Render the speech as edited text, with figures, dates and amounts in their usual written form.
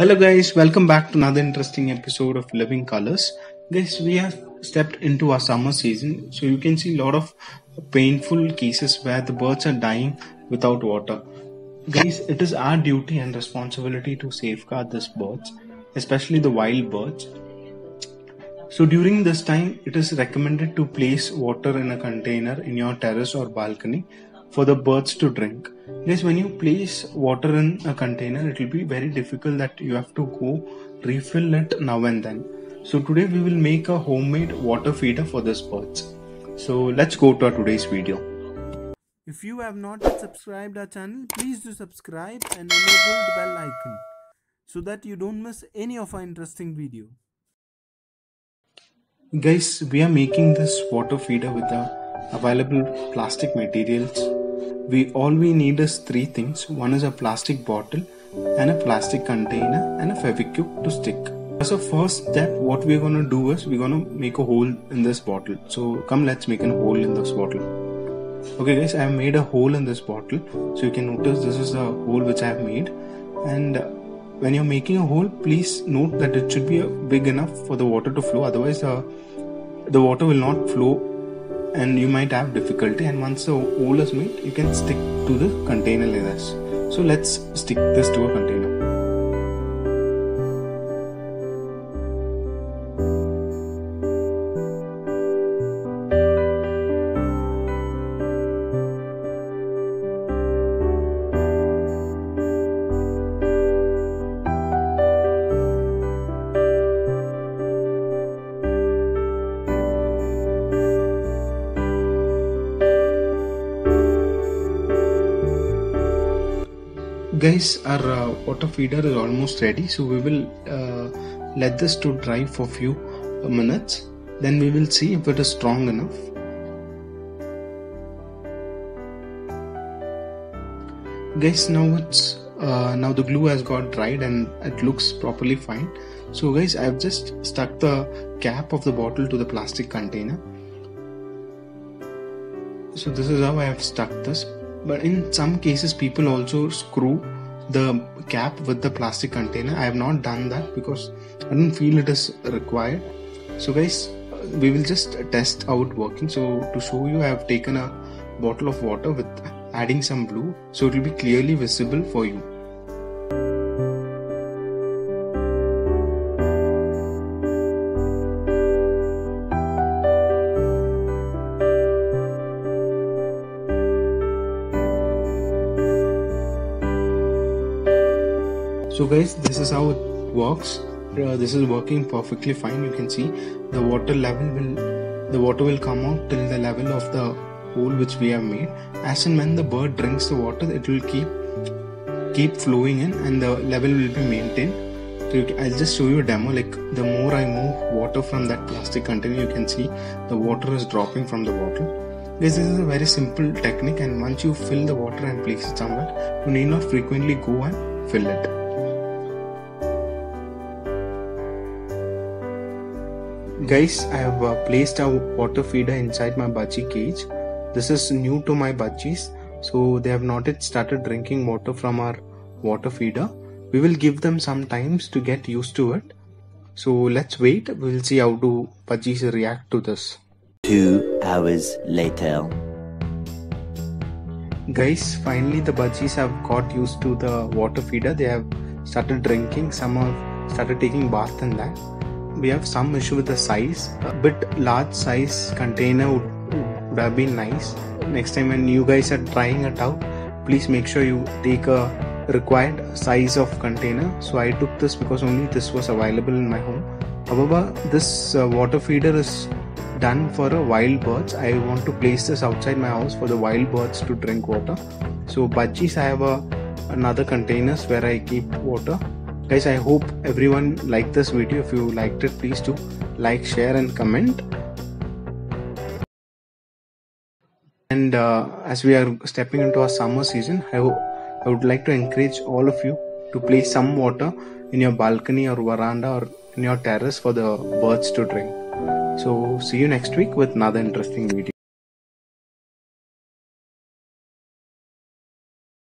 Hello guys, welcome back to another interesting episode of Living Colors. Guys, we have stepped into our summer season, so you can see a lot of painful cases where the birds are dying without water. Guys, it is our duty and responsibility to safeguard these birds, especially the wild birds. So during this time, it is recommended to place water in a container in your terrace or balcony for the birds to drink. Guys, when you place water in a container, it will be very difficult that you have to go refill it now and then. So today we will make a homemade water feeder for these birds. So let's go to our today's video. If you have not yet subscribed our channel, please do subscribe and enable the bell icon so that you don't miss any of our interesting video. Guys, we are making this water feeder with the available plastic materials. All we need is three things. One is a plastic bottle and a plastic container and a Fevikwik to stick. As a first step, what we're going to do is we're going to make a hole in this bottle. So come, let's make a hole in this bottle. Okay guys, I have made a hole in this bottle. So you can notice this is the hole which I have made. And when you're making a hole, please note that it should be big enough for the water to flow. Otherwise the water will not flow and you might have difficulty. And once the hole is made, you can stick to the container like this. So let's stick this to a container. Guys, our water feeder is almost ready, so we will let this to dry for few minutes. Then we will see if it is strong enough. Guys, now the glue has got dried and it looks properly fine. So guys, I have just stuck the cap of the bottle to the plastic container. So this is how I have stuck this. But in some cases, people also screw the cap with the plastic container. I have not done that because I don't feel it is required. So guys, we will just test out working. So to show you, I have taken a bottle of water with adding some glue, so it will be clearly visible for you. So guys, this is how it works. This is working perfectly fine. You can see the water will come out till the level of the hole which we have made. As and when the bird drinks the water, it will keep flowing in and the level will be maintained. So I'll just show you a demo. Like the more I move water from that plastic container, you can see the water is dropping from the bottle. This is a very simple technique, and once you fill the water and place it somewhere, you need not frequently go and fill it. Guys, I have placed a water feeder inside my budgie cage. This is new to my budgies, so they have not yet started drinking water from our water feeder. We will give them some times to get used to it. So let's wait. We will see how do budgies react to this. 2 hours later. Guys, finally the budgies have got used to the water feeder. They have started drinking. Some have started taking bath in that. We have some issue with the size. A bit large size container would have been nice. Next time when you guys are trying it out, please make sure you take a required size of container. So I took this because only this was available in my home. However, this water feeder is done for wild birds. I want to place this outside my house for the wild birds to drink water. So budgies, I have another containers where I keep water. Guys, I hope everyone liked this video. If you liked it, please do like, share and comment. And as we are stepping into our summer season, I would like to encourage all of you to place some water in your balcony or veranda or in your terrace for the birds to drink. So see you next week with another interesting video.